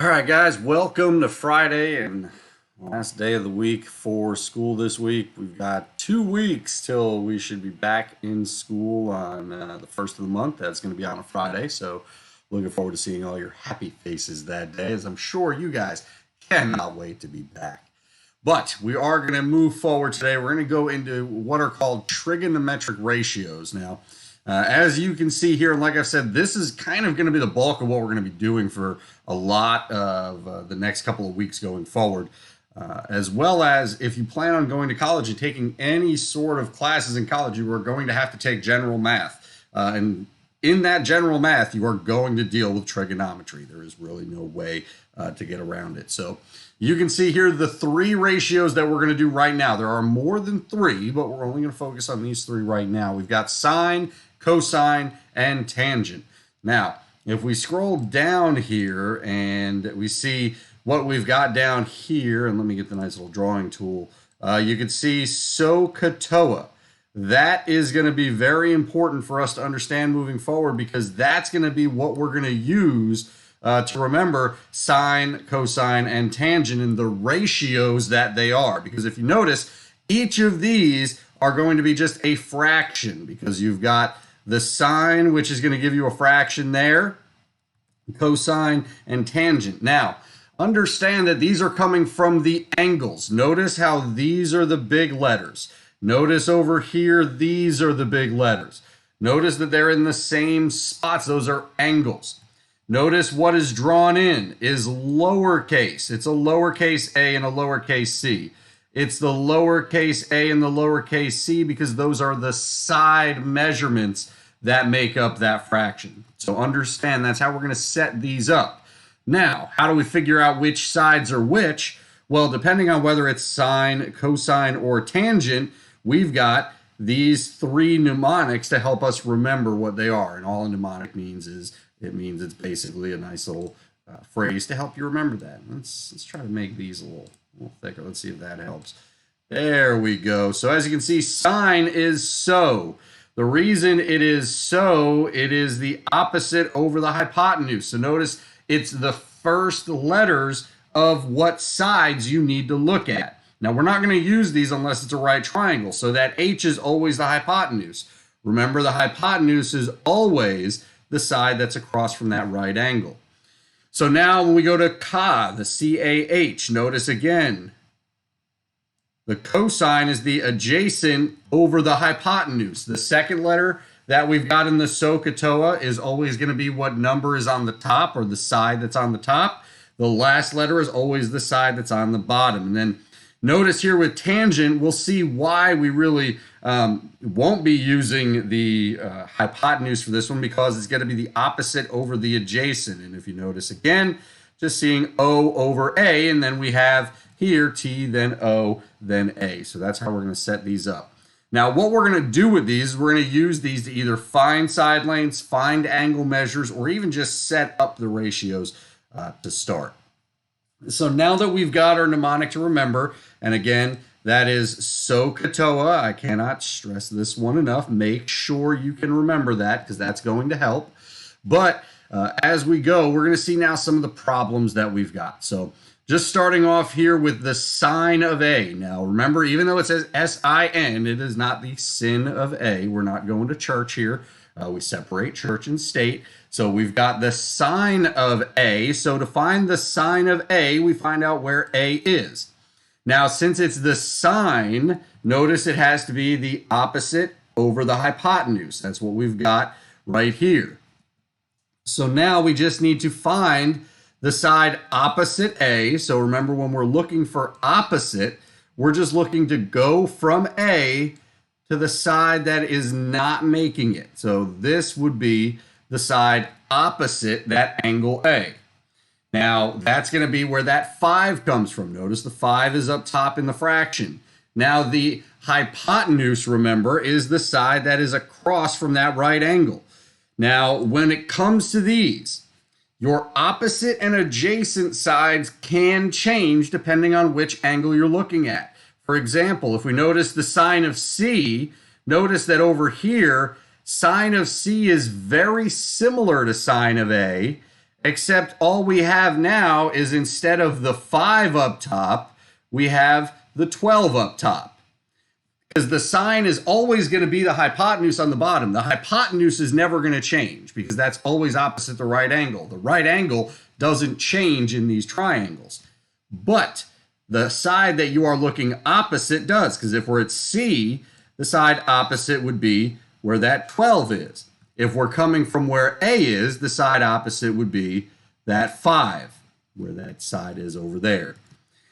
All right, guys, welcome to Friday and last day of the week for school this week. We've got 2 weeks till we should be back in school on the first of the month. That's going to be on a Friday. So, looking forward to seeing all your happy faces that day, as I'm sure you guys cannot wait to be back. But we are going to move forward today. We're going to go into what are called trigonometric ratios. Now, as you can see here, and like I said, this is kind of going to be the bulk of what we're going to be doing for a lot of the next couple of weeks going forward. As well as if you plan on going to college and taking any sort of classes in college, you are going to have to take general math. And in that general math, you are going to deal with trigonometry. There is really no way to get around it. So you can see here the three ratios that we're going to do right now. There are more than three, but we're only going to focus on these three right now. We've got sine, cosine, and tangent. Now, if we scroll down here and we see what we've got down here, and let me get the nice little drawing tool, you can see SOHCAHTOA. That is going to be very important for us to understand moving forward because that's going to be what we're going to use to remember sine, cosine, and tangent and the ratios that they are. Because if you notice, each of these are going to be just a fraction because you've got the sine, which is going to give you a fraction there, cosine, and tangent. Now, understand that these are coming from the angles. Notice how these are the big letters. Notice over here, these are the big letters. Notice that they're in the same spots. Those are angles. Notice what is drawn in is lowercase. It's a lowercase a and a lowercase c. It's the lowercase a and the lowercase c because those are the side measurements that make up that fraction. So understand that's how we're going to set these up. Now, how do we figure out which sides are which? Well, depending on whether it's sine, cosine, or tangent, we've got these three mnemonics to help us remember what they are. And all a mnemonic means is it means it's basically a nice little phrase to help you remember that. Let's try to make these a little thicker. Let's see if that helps. There we go. So as you can see, sine is so. The reason it is so, it is the opposite over the hypotenuse. So notice it's the first letters of what sides you need to look at. Now, we're not going to use these unless it's a right triangle. So that H is always the hypotenuse. Remember, the hypotenuse is always the side that's across from that right angle. So now when we go to CAH, the C-A-H, notice again, the cosine is the adjacent over the hypotenuse. The second letter that we've got in the SOHCAHTOA is always going to be what number is on the top or the side that's on the top. The last letter is always the side that's on the bottom. And then notice here with tangent, we'll see why we really won't be using the hypotenuse for this one because it's going to be the opposite over the adjacent. And if you notice again, just seeing O over A, and then we have here T, then O, then A. So that's how we're going to set these up. Now, what we're going to do with these is we're going to use these to either find side lengths, find angle measures, or even just set up the ratios to start. So now that we've got our mnemonic to remember, and again, that is SOHCAHTOA. I cannot stress this one enough. Make sure you can remember that because that's going to help. But as we go, we're going to see now some of the problems that we've got. So just starting off here with the sine of A. Now, remember, even though it says S-I-N, it is not the sin of A. We're not going to church here. We separate church and state. So we've got the sine of A. So to find the sine of A, we find out where A is. Now, since it's the sine, notice it has to be the opposite over the hypotenuse. That's what we've got right here. So now we just need to find the side opposite A. So remember, when we're looking for opposite, we're just looking to go from A to the side that is not making it. So this would be the side opposite that angle A. Now, that's going to be where that 5 comes from. Notice the 5 is up top in the fraction. Now, the hypotenuse, remember, is the side that is across from that right angle. Now, when it comes to these, your opposite and adjacent sides can change depending on which angle you're looking at. For example, if we notice the sine of C, notice that over here, sine of C is very similar to sine of A, except all we have now is instead of the 5 up top, we have the 12 up top. Because the sine is always going to be the hypotenuse on the bottom. The hypotenuse is never going to change because that's always opposite the right angle. The right angle doesn't change in these triangles. But the side that you are looking opposite does, because if we're at C, the side opposite would be where that 12 is. If we're coming from where A is, the side opposite would be that 5, where that side is over there.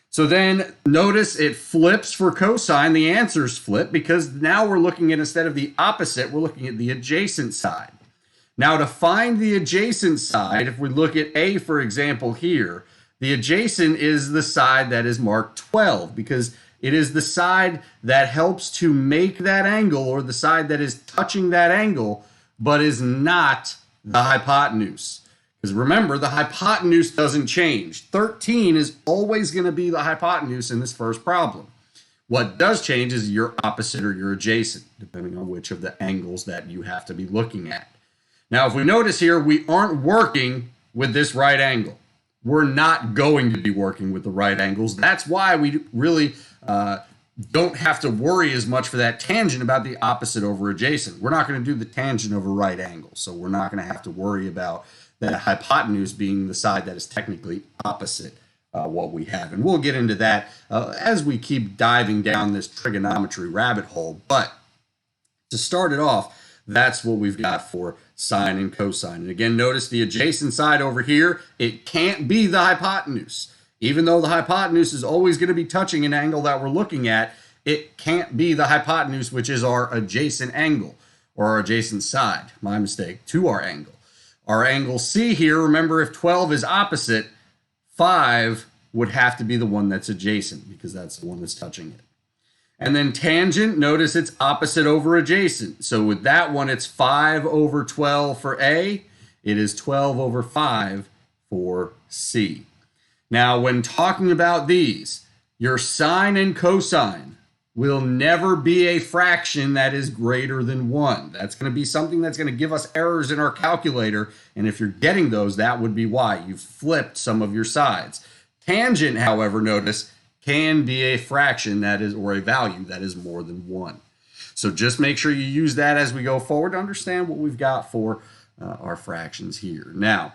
So then notice it flips for cosine. The answers flip because now we're looking at, instead of the opposite, we're looking at the adjacent side. Now to find the adjacent side, if we look at A, for example, here, the adjacent is the side that is marked 12 because it is the side that helps to make that angle, or the side that is touching that angle, but is not the hypotenuse. Because remember, the hypotenuse doesn't change. 13 is always going to be the hypotenuse in this first problem. What does change is your opposite or your adjacent, depending on which of the angles that you have to be looking at. Now, if we notice here, we aren't working with this right angle. We're not going to be working with the right angles. That's why we really don't have to worry as much for that tangent about the opposite over adjacent. We're not going to do the tangent over right angle, so we're not going to have to worry about that hypotenuse being the side that is technically opposite what we have. And we'll get into that as we keep diving down this trigonometry rabbit hole. But to start it off, that's what we've got for sine and cosine. And again, notice the adjacent side over here, it can't be the hypotenuse. Even though the hypotenuse is always going to be touching an angle that we're looking at, it can't be the hypotenuse, which is our adjacent angle, or our adjacent side, my mistake, to our angle. Our angle C here, remember, if 12 is opposite, 5 would have to be the one that's adjacent because that's the one that's touching it. And then tangent, notice it's opposite over adjacent. So with that one, it's 5 over 12 for A. It is 12 over 5 for C. Now, when talking about these, your sine and cosine will never be a fraction that is greater than 1. That's going to be something that's going to give us errors in our calculator. And if you're getting those, that would be why. You've flipped some of your sides. Tangent, however, notice, can be a fraction that is, or a value that is more than 1. So just make sure you use that as we go forward to understand what we've got for our fractions here. Now,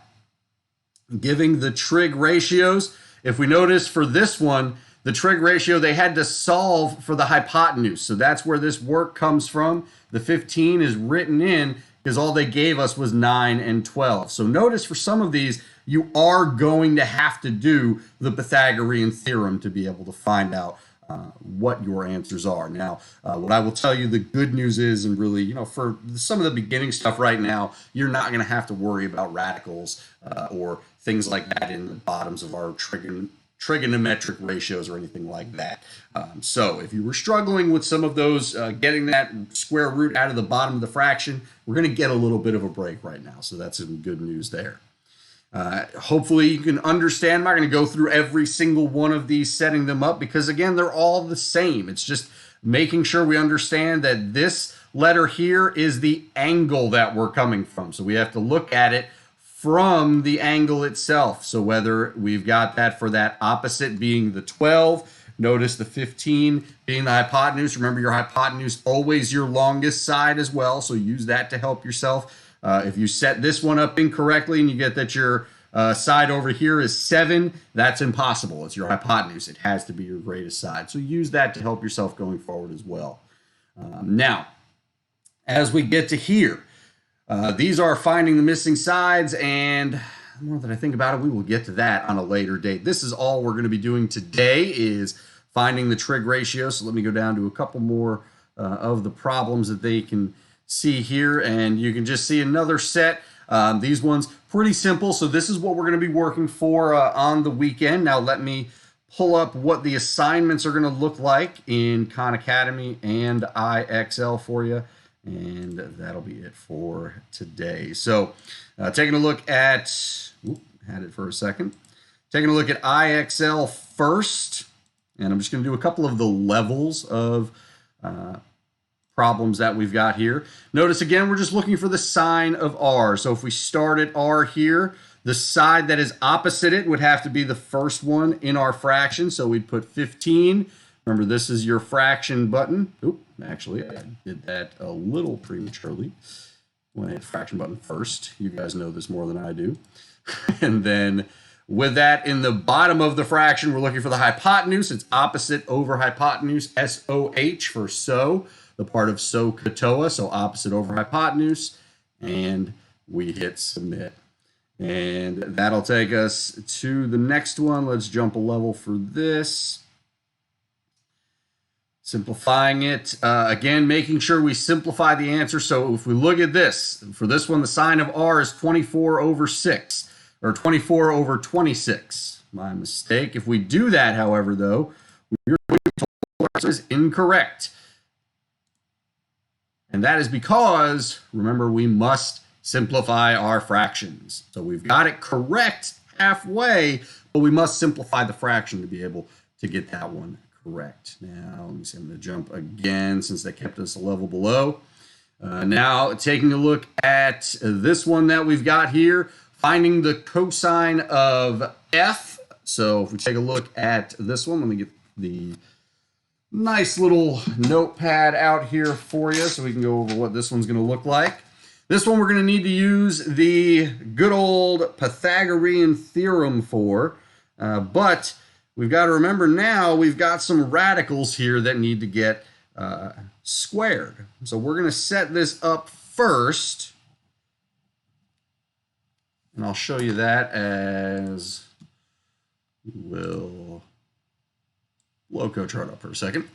giving the trig ratios, if we notice for this one, the trig ratio, they had to solve for the hypotenuse. So that's where this work comes from. The 15 is written in because all they gave us was 9 and 12. So notice for some of these, you are going to have to do the Pythagorean theorem to be able to find out what your answers are. Now, what I will tell you, the good news is, and really, you know, for some of the beginning stuff right now, you're not going to have to worry about radicals or things like that in the bottoms of our trigonometric ratios or anything like that. So if you were struggling with some of those, getting that square root out of the bottom of the fraction, we're going to get a little bit of a break right now. So that's some good news there. Hopefully you can understand. I'm not going to go through every single one of these, setting them up, because again, they're all the same. It's just making sure we understand that this letter here is the angle that we're coming from. So we have to look at it from the angle itself. So whether we've got that for that opposite being the 12, notice the 15 being the hypotenuse. Remember, your hypotenuse always your longest side as well. So use that to help yourself. If you set this one up incorrectly and you get that your side over here is 7, that's impossible. It's your hypotenuse. It has to be your greatest side. So use that to help yourself going forward as well. Now, as we get to here, these are finding the missing sides, and the more that I think about it, we will get to that on a later date. This is all we're going to be doing today, is finding the trig ratio. So let me go down to a couple more of the problems that they can see here, and you can just see another set. These ones pretty simple. So this is what we're going to be working for on the weekend. Now let me pull up what the assignments are going to look like in Khan Academy and IXL for you, and that'll be it for today. So taking a look at, had it for a second, taking a look at IXL first, and I'm just going to do a couple of the levels of problems that we've got here. Notice again, we're just looking for the sine of r. So if we start at r here, The side that is opposite it would have to be the first one in our fraction. So we'd put 15. Remember, this is your fraction button. Oop, actually, I did that a little prematurely when I hit fraction button first. You guys know this more than I do. And then with that in the bottom of the fraction, we're looking for the hypotenuse. It's opposite over hypotenuse, SOH for so, the part of SOHCAHTOA, so opposite over hypotenuse. And we hit submit. And that'll take us to the next one. Let's jump a level for this. Simplifying it. Again, making sure we simplify the answer. So if we look at this, for this one, the sign of R is 24 over 6, or 24 over 26. My mistake. If we do that, however, though, we're going to answer is incorrect. And that is because, remember, we must simplify our fractions. So we've got it correct halfway, but we must simplify the fraction to be able to get that one correct. Now, let me see, I'm going to jump again since they kept us a level below. Now, taking a look at this one that we've got here, finding the cosine of f. So if we take a look at this one, let me get the nice little notepad out here for you so we can go over what this one's going to look like. This one we're going to need to use the good old Pythagorean theorem for, but we've got to remember now we've got some radicals here that need to get squared. So we're going to set this up first, and I'll show you that as we'll loco chart up for a second.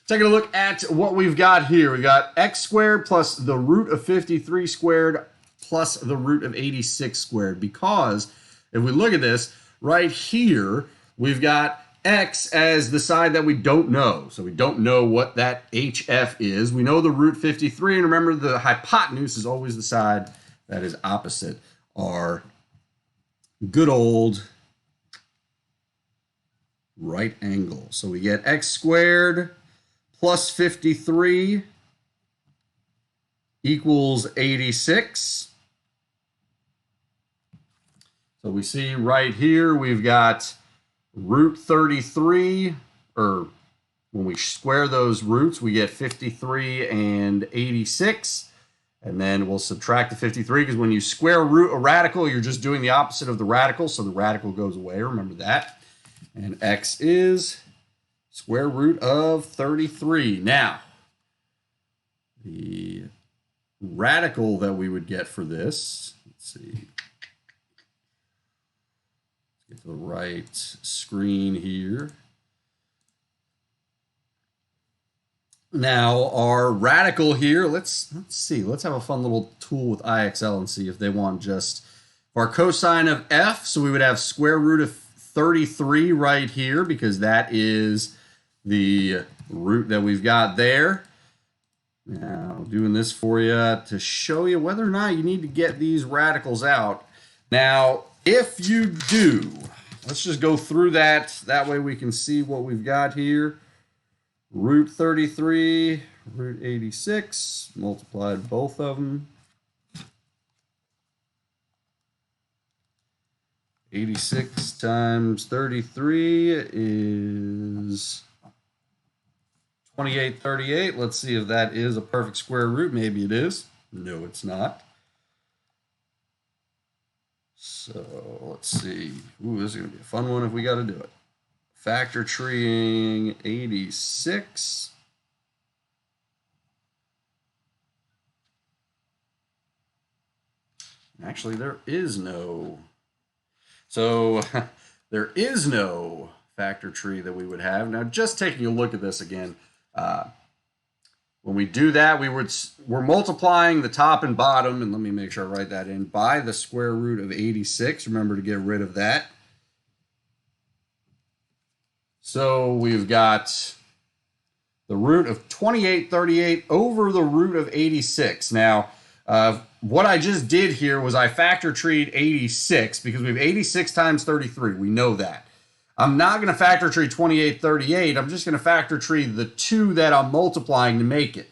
Taking a look at what we've got here. We got x squared plus the root of 53 squared plus the root of 86 squared. Because if we look at this right here, we've got x as the side that we don't know. So we don't know what that HF is. We know the root 53. And remember, the hypotenuse is always the side that is opposite our good old right angle. So we get x squared plus 53 equals 86. So we see right here we've got root 33, or when we square those roots, we get 53 and 86. And then we'll subtract the 53 because when you square root a radical, you're just doing the opposite of the radical. So the radical goes away. Remember that. And x is square root of 33. Now, the radical that we would get for this, let's see. Let's get to the right screen here. Now, our radical here, let's see. Let's have a fun little tool with IXL and see if they want just our cosine of f. So we would have square root of 33 right here because that is the root that we've got there. Now, doing this for you to show you whether or not you need to get these radicals out. Now, if you do, let's just go through that. That way we can see what we've got here. Root 33, root 86, multiplied both of them. 86 times 33 is 2838. Let's see if that is a perfect square root. Maybe it is. No, it's not. So let's see. Ooh, this is going to be a fun one if we got to do it. Factor treeing 86. Actually, there is no. So there is no factor tree that we would have. Now, just taking a look at this again, when we do that, we're multiplying the top and bottom, and let me make sure I write that in, by the square root of 86. Remember to get rid of that. So we've got the root of 2838 over the root of 86. Now, what I just did here was I factor treed 86 because we have 86 times 33. We know that. I'm not going to factor tree 2838. I'm just going to factor tree the two that I'm multiplying to make it.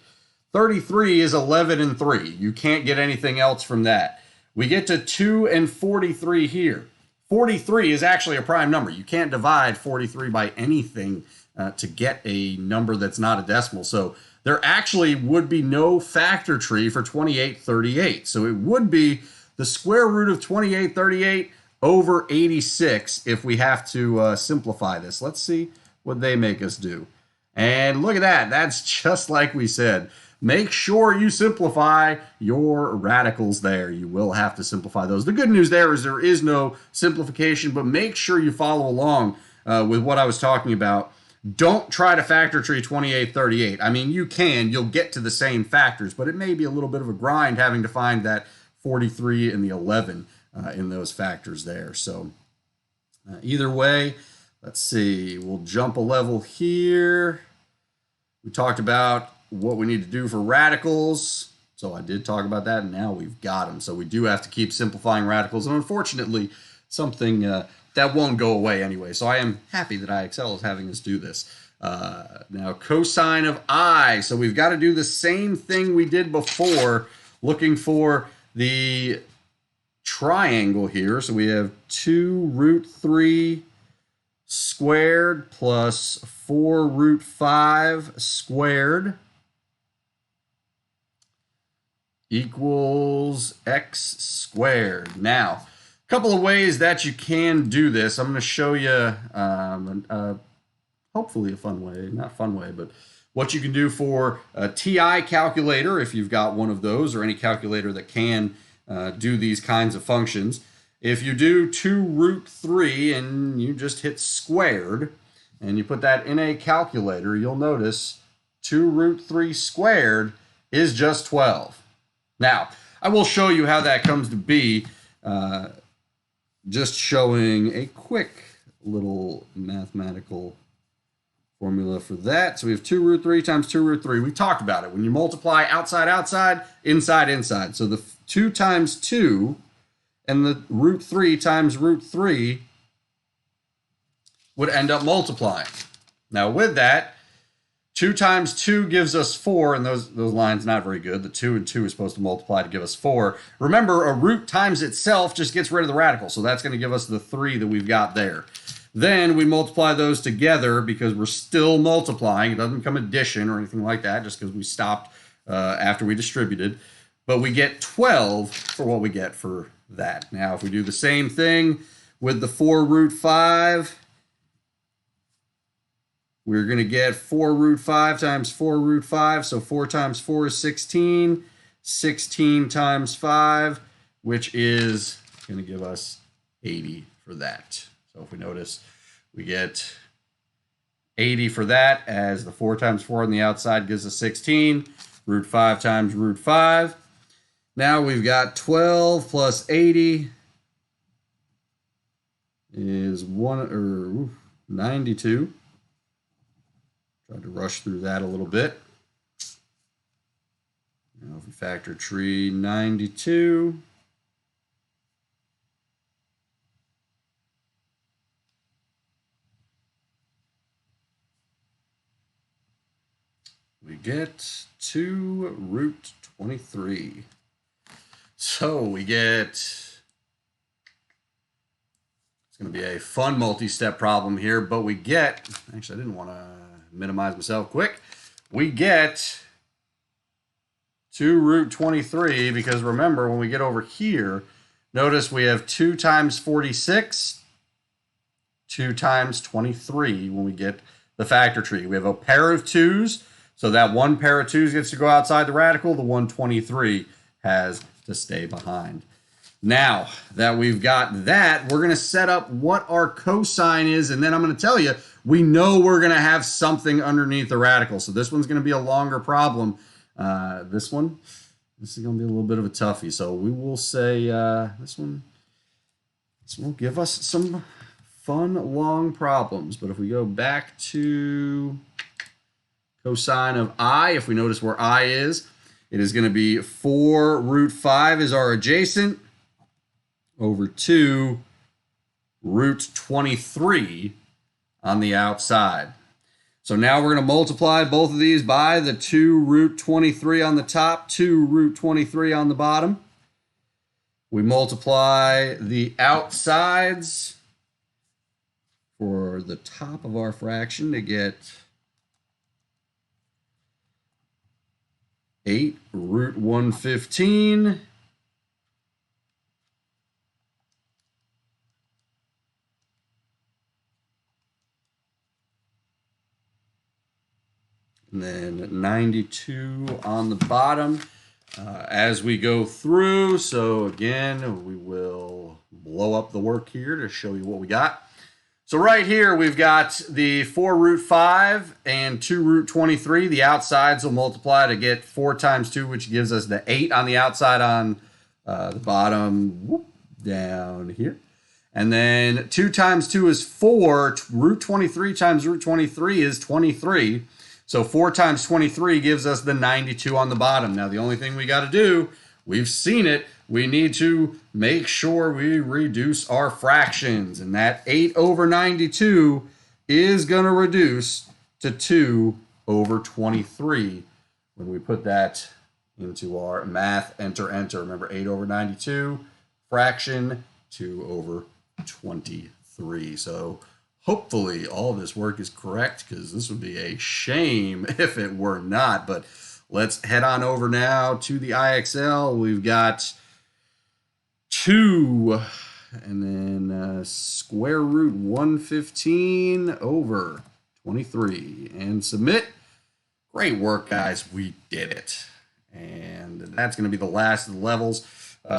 33 is 11 and 3. You can't get anything else from that. We get to 2 and 43 here. 43 is actually a prime number. You can't divide 43 by anything to get a number that's not a decimal. So there actually would be no factor tree for 2838. So it would be the square root of 2838 over 86 if we have to simplify this. Let's see what they make us do. And look at that. That's just like we said. Make sure you simplify your radicals there. You will have to simplify those. The good news there is no simplification, but make sure you follow along with what I was talking about. Don't try to factor tree 2838. I mean, you can. You'll get to the same factors, but it may be a little bit of a grind having to find that 43 and the 11 in those factors there. So either way, let's see. We'll jump a level here. We talked about what we need to do for radicals. So I did talk about that, and now we've got them. So we do have to keep simplifying radicals, and unfortunately, something that won't go away anyway. So I am happy that IXL is having us do this. Now, cosine of I. So we've got to do the same thing we did before, looking for the triangle here. So we have 2 root 3 squared plus 4 root 5 squared equals x squared. Now, a couple of ways that you can do this. I'm going to show you hopefully a fun way, not fun way, but what you can do for a TI calculator, if you've got one of those, or any calculator that can do these kinds of functions. If you do 2 root 3 and you just hit squared and you put that in a calculator, you'll notice 2 root 3 squared is just 12. Now, I will show you how that comes to be, just showing a quick little mathematical formula for that. So we have 2 root 3 times 2 root 3. We talked about it. When you multiply outside, outside, inside, inside. So the 2 times 2 and the root 3 times root 3 would end up multiplying. Now with that, 2 times 2 gives us 4, and those lines not very good. The 2 and 2 is supposed to multiply to give us 4. Remember, a root times itself just gets rid of the radical, so that's going to give us the 3 that we've got there. Then we multiply those together because we're still multiplying. It doesn't become addition or anything like that just because we stopped after we distributed. But we get 12 for what we get for that. Now, if we do the same thing with the 4 root 5, we're going to get 4 root 5 times 4 root 5. So 4 times 4 is 16. 16 times 5, which is going to give us 80 for that. So if we notice, we get 80 for that, as the 4 times 4 on the outside gives us 16. Root 5 times root 5. Now we've got 12 plus 80 is 92. Tried to rush through that a little bit. Now if we factor tree 92, we get 2 root 23. So we get, it's going to be a fun multi-step problem here, but we get, actually I didn't want to minimize myself quick. We get 2 root 23 because remember when we get over here, notice we have 2 times 46, 2 times 23 when we get the factor tree. We have a pair of 2's, so that one pair of 2's gets to go outside the radical. The 123 has to stay behind. Now that we've got that, we're going to set up what our cosine is, and then I'm going to tell you, we know we're going to have something underneath the radical. So this one's going to be a longer problem. This is going to be a little bit of a toughie. So we will say this one will give us some fun long problems. But if we go back to cosine of I, if we notice where I is, it is going to be 4 root 5 is our adjacent over 2 root 23 on the outside. So now we're going to multiply both of these by the 2 root 23 on the top, 2 root 23 on the bottom. We multiply the outsides for the top of our fraction to get 8 root 115. And then 92 on the bottom as we go through. So again, we will blow up the work here to show you what we got. So right here, we've got the 4 root 5 and 2 root 23. The outsides will multiply to get 4 times 2, which gives us the 8 on the outside on the bottom, down here. And then 2 times 2 is 4. Root 23 times root 23 is 23. So 4 times 23 gives us the 92 on the bottom. Now, the only thing we got to do, we've seen it, we need to make sure we reduce our fractions. And that 8 over 92 is going to reduce to 2 over 23 when we put that into our math, enter, enter. Remember, 8 over 92, fraction, 2 over 23. So hopefully all this work is correct, because this would be a shame if it were not. But let's head on over now to the IXL. We've got 2 and then square root 115 over 23 and submit. Great work, guys. We did it. And that's going to be the last of the levels.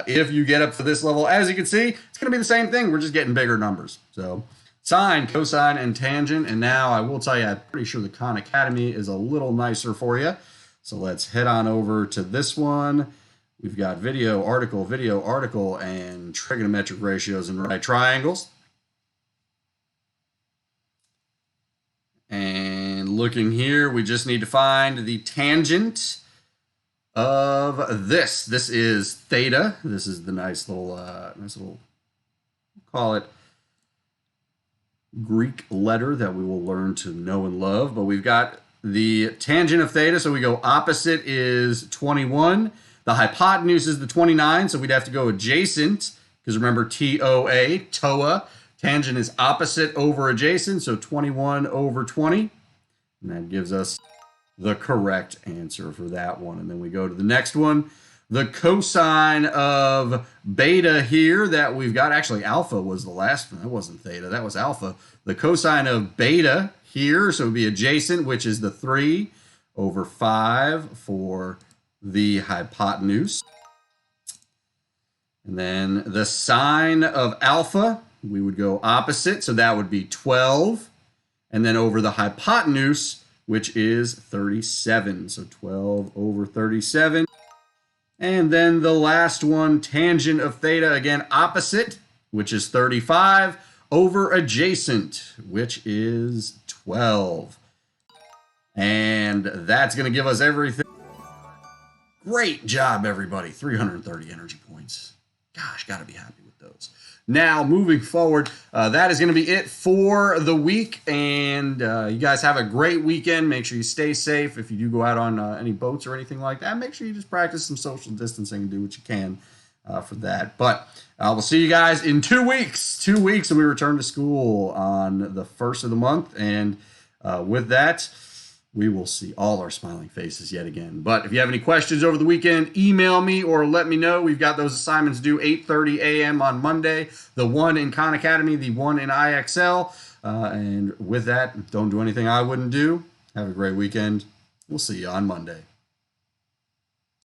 If you get up to this level, as you can see, it's going to be the same thing. We're just getting bigger numbers. So sine, cosine, and tangent. And now I will tell you, I'm pretty sure the Khan Academy is a little nicer for you. So let's head on over to this one. We've got video, article, and trigonometric ratios and right triangles. And looking here, we just need to find the tangent of this. This is theta. This is the nice little, call it Greek letter that we will learn to know and love. But we've got the tangent of theta, so we go opposite is 21. The hypotenuse is the 29, so we'd have to go adjacent, because remember TOA, TOA. Tangent is opposite over adjacent, so 21 over 20. And that gives us the correct answer for that one. And then we go to the next one. The cosine of beta here that we've got, actually alpha was the last one. That wasn't theta, that was alpha. The cosine of beta here, so it would be adjacent, which is the 3 over 5 for the hypotenuse. And then the sine of alpha, we would go opposite, so that would be 12. And then over the hypotenuse, which is 37. So 12 over 37. And then the last one, tangent of theta, again, opposite, which is 35, over adjacent, which is 12. And that's going to give us everything. Great job, everybody. 330 energy points. Gosh, got to be happy with those. Now, moving forward, that is going to be it for the week. And you guys have a great weekend. Make sure you stay safe. If you do go out on any boats or anything like that, make sure you just practice some social distancing and do what you can for that. But we'll see you guys in 2 weeks. 2 weeks, and we return to school on the 1st of the month. And with that, we will see all our smiling faces yet again. But if you have any questions over the weekend, email me or let me know. We've got those assignments due 8:30 a.m. on Monday. The one in Khan Academy, the one in IXL. And with that, don't do anything I wouldn't do. Have a great weekend. We'll see you on Monday.